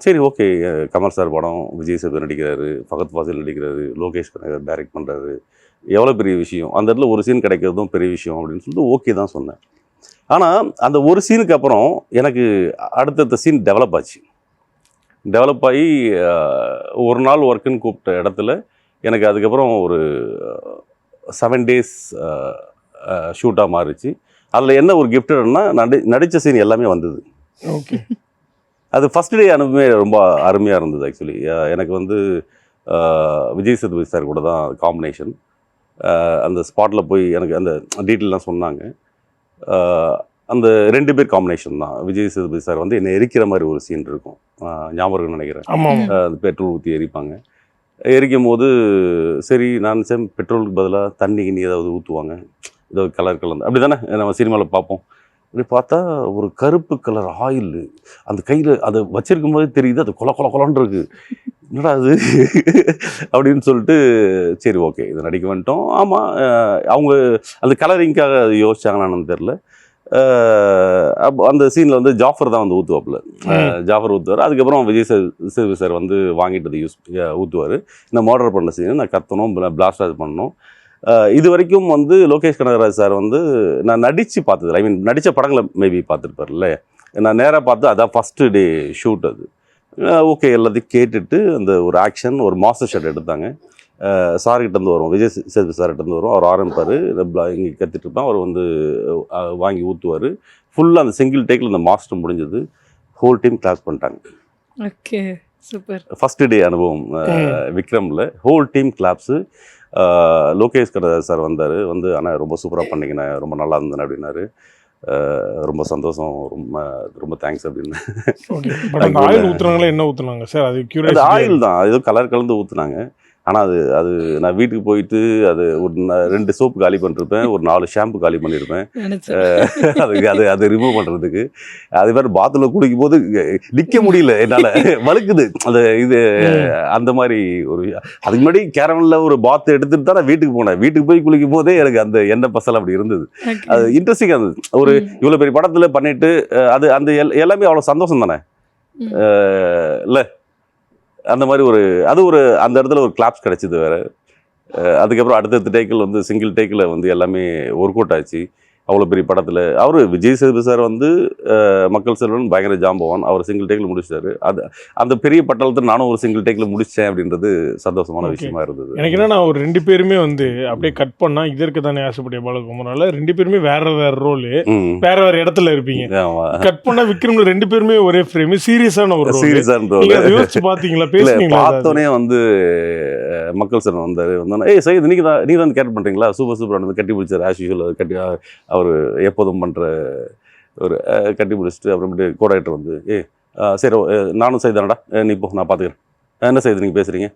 சரி ஓகே, கமல் சார் படம், விஜய் சேது நடிக்கிறாரு, ஃபகத் ஃபாசில் நடிக்கிறாரு, லோகேஷ் கனகர் டைரக்ட் பண்ணுறாரு, எவ்வளோ பெரிய விஷயம், அந்த இடத்துல ஒரு சீன் கிடைக்கிறதும் பெரிய விஷயம் அப்படின்னு சொல்லிட்டு ஓகே தான் சொன்னேன். ஆனால் அந்த ஒரு சீனுக்கு அப்புறம் எனக்கு அடுத்தடுத்த சீன் டெவலப் ஆச்சு. டெவலப் ஆகி ஒரு நாள் ஒர்க்குன்னு கூப்பிட்ட இடத்துல எனக்கு அதுக்கப்புறம் ஒரு 7 days ஷூட்டாக மாறிச்சு. அதில் என்ன ஒரு கிஃப்ட்னா நடித்த சீன் எல்லாமே வந்தது. ஓகே. அது ஃபஸ்ட் டே அனுபவமே ரொம்ப அருமையாக இருந்தது. ஆக்சுவலி எனக்கு வந்து விஜய் சேதுபதி சார் கூட தான் காம்பினேஷன். அந்த ஸ்பாட்டில் போய் எனக்கு அந்த டீட்டெயிலாம் சொன்னாங்க. அந்த 2 பேர் காம்பினேஷன் தான். விஜய் சேதுபதி சார் வந்து என்னை எரிக்கிற மாதிரி ஒரு சீன் இருக்கும், ஞாபகம் நினைக்கிறேன். அந்த பெட்ரோல் ஊற்றி எரிப்பாங்க. எரிக்கும் போது சரி நான் பெட்ரோலுக்கு பதிலாக தண்ணி கிண்ணி ஏதாவது ஊற்றுவாங்க, ஏதாவது கலர் கலந்து அப்படி தானே நம்ம சினிமாவில் பார்ப்போம். அப்படி பார்த்தா ஒரு கருப்பு கலர் ஆயில் அந்த கையில் அதை வச்சிருக்கும் போது தெரியுது, அது கொல கொல கொலன்னு இருக்குது. என்னடா அது அப்படின்னு சொல்லிட்டு சரி ஓகே இது நடிக்க வந்துட்டோம். ஆமாம் அவங்க அந்த கலரிங்காக யோசிச்சாங்களான்னு தெரில. அப்போ அந்த சீனில் வந்து ஜாஃபர் தான் வந்து ஊற்றுவாப்புல. ஜாஃபர் ஊற்றுவார். அதுக்கப்புறம் விஜய் சேதுபதி சார் வந்து வாங்கிட்டு ஊற்றுவார். இந்த மர்டர் பண்ண சீன் நான் கத்தணும், பிளாஸ்ட் பண்ணணும். இது வரைக்கும் வந்து லோகேஷ் கனகராஜ் சார் வந்து நான் நடித்து பார்த்தது, ஐ மீன் நடித்த படங்களை மேபி பார்த்துருப்பார்ல, நான் நேராக பார்த்து அதான் ஃபஸ்ட்டு டே ஷூட். அது ஓகே எல்லாத்தையும் கேட்டுட்டு அந்த ஒரு ஆக்ஷன் ஒரு மாஸ்டர் ஷாட் எடுத்தாங்க. சார்கிட்டேருந்து வரும், விஜய் சேதுபதி சார்கிட்டேருந்து வரும். அவர் ஆரம்பிப்பார், இங்கே கற்றுட்ருப்பேன், அவர் வந்து வாங்கி ஊற்றுவார். ஃபுல்லாக அந்த சிங்கிள் டேக்கில் அந்த மாஸ்டர் முடிஞ்சது. ஹோல் டீம் கிளாஸ் பண்ணிட்டாங்க. Okay, super. ஃபஸ்ட்டு டே அனுபவம் விக்ரமில் whole team claps. Lokesh Kanagaraj sir வந்தார், வந்து ஆனால் ரொம்ப சூப்பராக பண்ணிங்கண்ணே, ரொம்ப நல்லா இருந்தேன் அப்படின்னாரு. ரொம்ப சந்தோஷம், ரொம்ப தேங்க்ஸ் அப்படின்னு. ஆயில் ஊற்றுனாங்களே, என்ன ஊற்றுனாங்க சார்? அது ஆயில் தான், ஏதோ கலர் கலந்து ஊற்றுனாங்க. ஆனால் அது நான் வீட்டுக்கு போயிட்டு அது ஒரு 2 சோப்பு காலி பண்ணிருப்பேன், ஒரு 4 ஷாம்பு காலி பண்ணியிருப்பேன் அது ரிமூவ் பண்ணுறதுக்கு. அதே மாதிரி பாத்ரூமில் குடிக்கும் போது நிற்க முடியல, என்னால் வழுக்குது அது இது. அந்த மாதிரி ஒரு அதுக்கு முன்னாடி கேரவனில் ஒரு பாத் எடுத்துட்டு தான் நான் வீட்டுக்கு போனேன். வீட்டுக்கு போய் குளிக்கும் போதே எனக்கு அந்த எண்ணெய் பசல் அப்படி இருந்தது. அது இன்ட்ரெஸ்டிங்காக இருந்தது. ஒரு இவ்வளோ பெரிய படத்தில் பண்ணிட்டு அது அந்த எல்லாமே அவ்வளோ சந்தோஷம் தானே இல்லை? அந்த மாதிரி அந்த இடத்துல ஒரு கிளாப்ஸ் கிடைச்சிது வேறு. அதுக்கப்புறம் அடுத்தடுத்த டேக்கில் வந்து சிங்கிள் டேக்கில் வந்து எல்லாமே ஒர்க் அவுட் ஆச்சு. அவ்வளோ பெரிய படத்தில் அவர் விஜய் சேதுபதி சார் வந்து மக்கள் செல்வன் பயங்கர ஜாம்பவான், அவர் சிங்கிள் டேக்கில் முடிச்சிட்டாரு. அந்த பெரிய பட்டலத்தை நானும் ஒரு சிங்கிள் டேக்கில் முடிச்சேன் அப்படின்றது சந்தோஷமான விஷயமா இருந்தது. எனக்கு என்னன்னா ஒரு 2 பேருமே வந்து அப்படியே கட் பண்ணா இதற்கு தானே ஆசைப்படிய பாலகுமாரால 2 பேருமே வேற ரோலு, வேற வேற இடத்துல இருப்பீங்க. கட் பண்ணா விக்ரம்ல 2 பேருமே ஒரே ஃப்ரேம், சீரியஸான ஒரு ரோல். யோசிச்சு பாத்தீங்களா? பேசுனீங்களா? பார்த்தோன்னே வந்து மக்கள் செல்வன் வந்தாரு, சரி நீங்க தான் கேட் பண்றீங்களா, சூப்பர் கட்டி பிடிச்சாரு ஆஸ் யூசுவல். கட்டி அவர் எப்போதும் பண்ணுற ஒரு கட்டி பிடிச்சிட்டு அப்புறமேட்டு கோடாக்டர் வந்து சரி நானும் செய்தானடா, நீ இப்போ நான் பார்த்துக்கிறேன், என்ன செய்து நீங்கள் பேசுகிறீங்க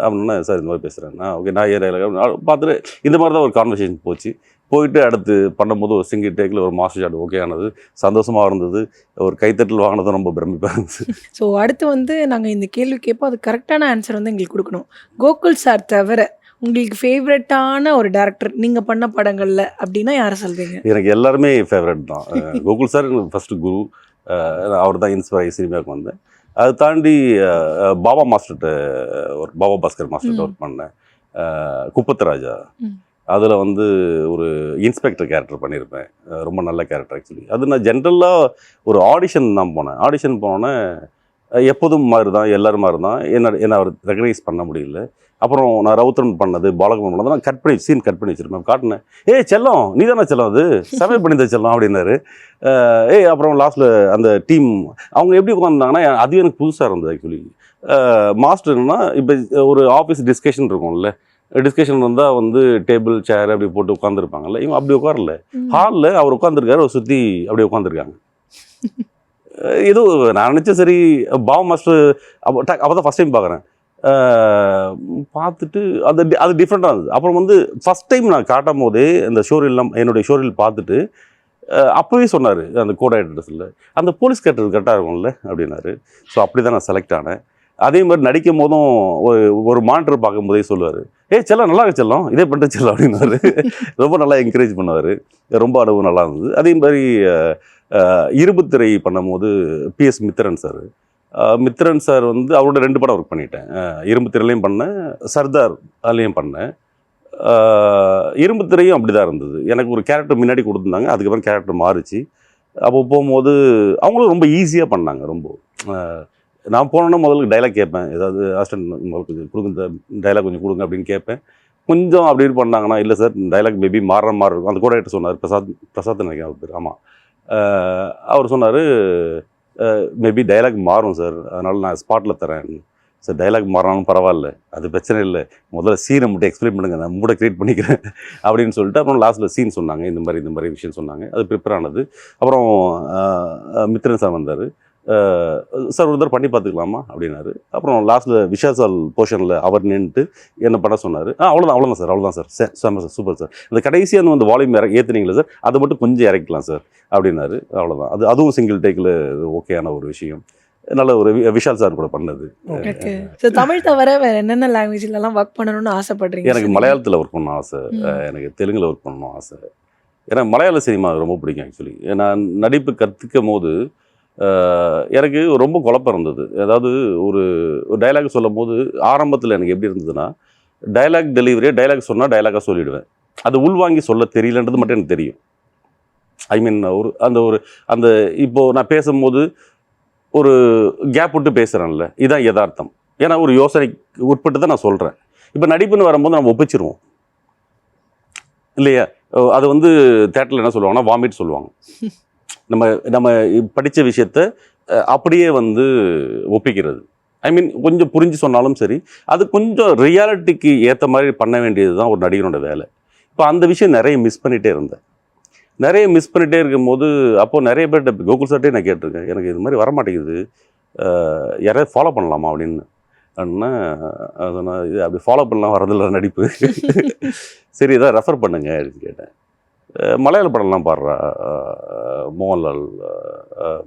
அப்படின்னா, சார் இந்த மாதிரி பேசுகிறேன் நான், ஓகே நான் பார்த்துட்டு இந்த மாதிரி தான் ஒரு கான்வர்சேஷன் போயிட்டு அடுத்து பண்ணும்போது ஒரு சிங்கிள் டேக்கில் ஒரு மாஸ்டர் ஷாட் ஓகே ஆனது, சந்தோஷமாக இருந்தது. ஒரு கைத்தட்டல் வாங்கினதும் ரொம்ப பிரமிப்பாக இருந்துச்சு. ஸோ அடுத்து வந்து நாங்கள் இந்த கேள்வி கேட்போம், அது கரெக்டான ஆன்சர் வந்து எங்களுக்கு கொடுக்கணும். கோகுல் சார் தவிர உங்களுக்கு ஃபேவரட்டான ஒரு டேரக்டர் நீங்கள் பண்ண படங்களில் அப்படின்னா யாரை சொல்வீங்க? எனக்கு எல்லாருமே ஃபேவரட் தான். கோகுல் சார் எனக்கு ஃபஸ்ட்டு குரு, அவர் தான் இன்ஸ்பயர் ஆகி சினிமாவுக்கு வந்தேன். அதை தாண்டி பாபா மாஸ்டர்கிட்ட பாபா பாஸ்கர் மாஸ்டர்கிட்ட ஒர்க் பண்ணேன். குப்பத்து ராஜா, அதில் வந்து ஒரு இன்ஸ்பெக்டர் கேரக்டர் பண்ணியிருப்பேன், ரொம்ப நல்ல கேரக்டர் ஆக்சுவலி. அது நான் ஜென்ரலாக ஒரு ஆடிஷன் தான் போனேன். ஆடிஷன் போனோன்னே எப்போதும் மாதிரி தான், எல்லோரும் மாதிரி தான், என்ன அவர் ரெகனைஸ் பண்ண முடியல. அப்புறம் நான் ரவுத்ரன் பண்ணது, பாலகுமார் பண்ணது நான் சீன் கட் பண்ணி வச்சுருப்பேன், காட்டினேன். செல்லம் நீ தானே செல்லம், அது சமையல் பண்ணி தான் செல்லம் அப்படின்னாரு. அப்புறம் லாஸ்ட்டில் அந்த டீம் அவங்க எப்படி உட்காந்துருந்தாங்கன்னா, அது எனக்கு புதுசாக இருந்தது ஆக்சுவலி. மாஸ்டர்னா இப்போ ஒரு ஆஃபீஸ் டிஸ்கஷன் இருக்கும்ல, டிஸ்கஷன் வந்தால் வந்து டேபிள் சேர் அப்படி போட்டு உட்காந்துருப்பாங்கல்ல, இவங்க அப்படி உட்காரல. ஹாலில் அவர் உட்காந்துருக்காரு, அவர் சுற்றி அப்படி உட்காந்துருக்காங்க. ஏதோ நான் நினச்சேன் சரி பாபா மாஸ்டர் அப்போ தான் ஃபஸ்ட் டைம் பார்க்குறேன். பார்த்துட்டு அது டிஃப்ரெண்ட்டாக இருந்தது. அப்புறம் வந்து ஃபஸ்ட் டைம் நான் காட்டும் போதே அந்த ஷோரீல்லாம் என்னுடைய ஷோரீல் பார்த்துட்டு அப்போவே சொன்னார், அந்த கோட் அட்ரஸில் அந்த போலீஸ் கேரக்டர் கரெக்டாக இருக்கும்ல அப்படின்னாரு. ஸோ அப்படி தான் நான் செலக்ட் ஆனேன். அதே மாதிரி நடிக்கும் போதும் ஒரு மானிட்டர் பார்க்கும்போதே சொல்லுவார், செல்லம் நல்லா இருக்கு செல்லம், இதே பண்ணிட்டு செல்லம் அப்படின்னாரு. ரொம்ப நல்லா என்கரேஜ் பண்ணுவார். ரொம்ப அனுபவம் நல்லா இருந்தது. அதே மாதிரி இரும்புத்திரை பண்ணும்போது PS மித்ரன் சார் வந்து அவரோட 2 படம் ஒர்க் பண்ணிட்டேன். இரும்புத்திரையிலையும் பண்ணேன், சர்தார் அதுலேயும் பண்ணேன். இரும்புத்திரையும் அப்படி தான் இருந்தது. எனக்கு ஒரு கேரக்டர் முன்னாடி கொடுத்துருந்தாங்க, அதுக்கப்புறம் கேரக்டர் மாறிச்சு. அப்போ போகும்போது அவங்களும் ரொம்ப ஈஸியாக பண்ணாங்க. ரொம்ப நான் போனோன்னா முதல்ல டைலாக் கேட்பேன், ஏதாவது அசிஸ்டன்ட் உங்களுக்கு கொஞ்சம் கொடுங்க, இந்த டைலாக் கொஞ்சம் கொடுங்க அப்படின்னு கேட்பேன். கொஞ்சம் அப்படின்னு பண்ணாங்கன்னா, இல்லை சார் டைலாக் மேபி மாறுற மாதிரி இருக்கும். அந்த கூட சொன்னார், பிரசாத் நினைக்கிறேன் அவர் பேர். ஆமாம், அவர் சொன்னார் மேபி டைலாக் மாறும் சார், அதனால் நான் ஸ்பாட்டில் தரேன் சார். டைலாக் மாறினாலும் பரவாயில்ல, அது பிரச்சனை இல்லை, முதல்ல சீனை மட்டும் எக்ஸ்பிளைன் பண்ணுங்கள், நான் மூட க்ரியேட் பண்ணிக்கிறேன் அப்படின்னு சொல்லிட்டு அப்புறம் லாஸ்ட்டில் சீன் சொன்னாங்க, இந்த மாதிரி விஷயம் சொன்னாங்க. அது ப்ரிப்பேர் ஆனது. அப்புறம் மித்ரன் சார் வந்தார், சார் ஒரு தடவை பண்ணி பார்த்துக்கலாமா அப்படின்னாரு. அப்புறம் லாஸ்ட்டில் விஷாசால் போர்ஷனில் அவர் நின்றுட்டு என்ன பண்ண சொன்னார். அவ்வளோதான் சார் சார் சூப்பர் சார், இந்த கடைசியாக அந்த வால்யூம் ஏற்றுனீங்களா சார், அதை மட்டும் கொஞ்சம் இறக்கலாம் சார் அப்படின்னாரு. அவ்வளோதான். அதுவும் சிங்கிள் டேக்கில் ஓகேயான ஒரு விஷயம். நல்ல ஒரு விஷால் சார் கூட பண்ணது. ஓகே. ஸோ தமிழ் தவிர வேற என்னென்ன லாங்குவேஜ்லலாம் ஒர்க் பண்ணணும்னு ஆசைப்படுறீங்க? எனக்கு மலையாளத்தில் ஒர்க் பண்ணணும் ஆசை, எனக்கு தெலுங்கில் ஒர்க் பண்ணணும் ஆசை. ஏன்னா மலையாள சினிமா ரொம்ப பிடிக்கும் ஆக்சுவலி. நான் நடிப்பு கற்றுக்கும் போது எனக்கு ரொம்ப குழப்பம் இருந்தது. அதாவது ஒரு டைலாக் சொல்லும் போது ஆரம்பத்தில் எனக்கு எப்படி இருந்ததுன்னா, டைலாக் டெலிவரியே டைலாக் சொன்னால் டைலாகாக சொல்லிவிடுவேன். அது உள்வாங்கி சொல்ல தெரியலன்றது மட்டும் எனக்கு தெரியும். ஐ மீன் அந்த இப்போது நான் பேசும்போது ஒரு கேப் விட்டு பேசுகிறேன்ல, இதுதான் யதார்த்தம். ஏன்னா ஒரு யோசனைக்கு உட்பட்டு தான் நான் சொல்கிறேன். இப்போ நடிப்புன்னு வரும்போது நம்ம ஒப்பிச்சிருவோம் இல்லையா? அது வந்து தேட்டரில் என்ன சொல்லுவாங்கன்னா வாமிட் சொல்லுவாங்க. நம்ம படித்த விஷயத்த அப்படியே வந்து ஒப்பிக்கிறது. ஐ மீன் கொஞ்சம் புரிஞ்சு சொன்னாலும் சரி, அது கொஞ்சம் ரியாலிட்டிக்கு ஏற்ற மாதிரி பண்ண வேண்டியது தான் ஒரு நடிகனோட வேலை. இப்போ அந்த விஷயம் நிறைய மிஸ் பண்ணிகிட்டே இருந்தேன். இருக்கும்போது அப்போது நிறைய பேர்கிட்ட கோகுல் சார்ட்டே நான் கேட்டிருக்கேன், எனக்கு இது மாதிரி வரமாட்டேங்குது, யாராவது ஃபாலோ பண்ணலாமா அப்படின்னு. அப்படின்னா அதனால் இது அப்படி ஃபாலோ பண்ணலாம் வரதில்லை நடிப்பு. சரி இதை ரெஃபர் பண்ணுங்க அப்படின்னு கேட்டேன். மலையாள படம்லாம் பாடுறா, மோகன்லால்,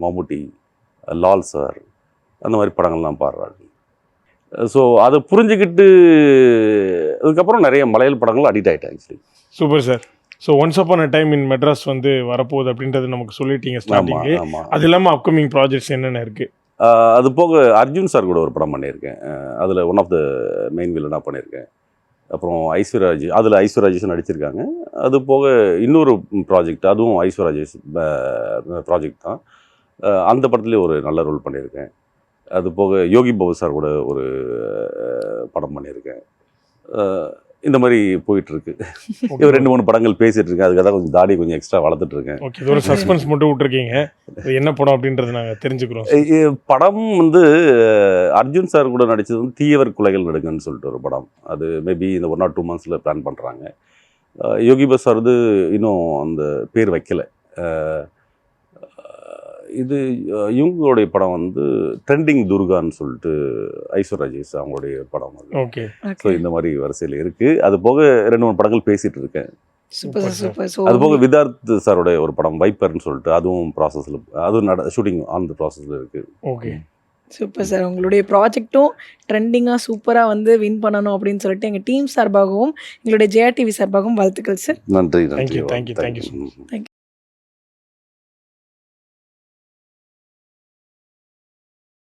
மம்முட்டி, லால் சார், அந்த மாதிரி படங்கள்லாம் பாடுறாரு. ஸோ அதை புரிஞ்சுக்கிட்டு அதுக்கப்புறம் நிறைய மலையாள படங்கள் அடிக்ட் ஆகிட்டேன் actually. Super sir. So once upon a time in Madras வந்து வரப்போகுது அப்படின்றது நமக்கு சொல்லிட்டீங்க ஸ்டார்டிங்கு. அது இல்லாமல் அப்கமிங் ப்ராஜெக்ட்ஸ் என்னென்ன இருக்குது? அது போக அர்ஜுன் சார் கூட ஒரு படம் பண்ணியிருக்கேன். அதில் ஒன் ஆஃப் த மெயின் வில்லனாக பண்ணியிருக்கேன். அப்புறம் ஐஸ்வர்யாஜ், அதில் ஐஸ்வர்யாஜேஷன் நடிச்சிருக்காங்க. அது போக இன்னொரு ப்ராஜெக்ட், அதுவும் ஐஸ்வர்யாஜேஷ் ப்ராஜெக்ட் தான். அந்த படத்துலேயே ஒரு நல்ல ரோல் பண்ணியிருக்கேன். அது போக யோகி பாபு சார் கூட ஒரு படம் பண்ணியிருக்கேன். இந்த மாதிரி போயிட்டுருக்கு. ஒரு 2-3 படங்கள் பேசிகிட்டு இருக்கேன். அதுக்காக கொஞ்சம் தாடி கொஞ்சம் எக்ஸ்ட்ரா வளர்த்துட்டு இருக்கேன். ஓகே, இது ஒரு சஸ்பென்ஸ் மட்டும் விட்டுருக்கீங்க. என்ன படம் அப்படின்றது நாங்கள் தெரிஞ்சுக்கிறோம். படம் வந்து அர்ஜுன் சார் கூட நடித்தது வந்து தீயவர் குலைகள் நடுங்கன்னு சொல்லிட்டு ஒரு படம். அது மேபி இந்த 1 or 2 months பிளான் பண்ணுறாங்க. யோகி பாபு சார் வந்து இன்னும் அந்த பேர் வைக்கலை. இது இவங்களுடைய படம் வந்து ட்ரெண்டிங் துர்கான்னு சொல்லிட்டு ஐஸ்வர்யாஜேஷ் அவங்களுடைய படம். ஓகே. ஸோ இந்த மாதிரி வரிசையில் இருக்குது. அது போக 2-3 படங்கள் பேசிகிட்டு இருக்கேன். சூப்பர். அது போக விதார்த் சாரோடைய ஒரு படம் வைப்பர்னு சொல்லிட்டு அதுவும் ப்ராசஸில், அதுவும் ஷூட்டிங் ஆன் த ப்ராசஸில் இருக்குது. Okay, super sir. உங்களுடைய ப்ராஜெக்ட்டும் ட்ரெண்டிங்காக சூப்பராக வந்து வின் பண்ணணும் அப்படின்னு சொல்லிட்டு எங்கள் டீம் சார்பாகவும் எங்களுடைய ஜெயா டிவி சார்பாகவும் வாழ்த்துக்கள் சார். நன்றி. Thank you so much. தேங்க்யூ.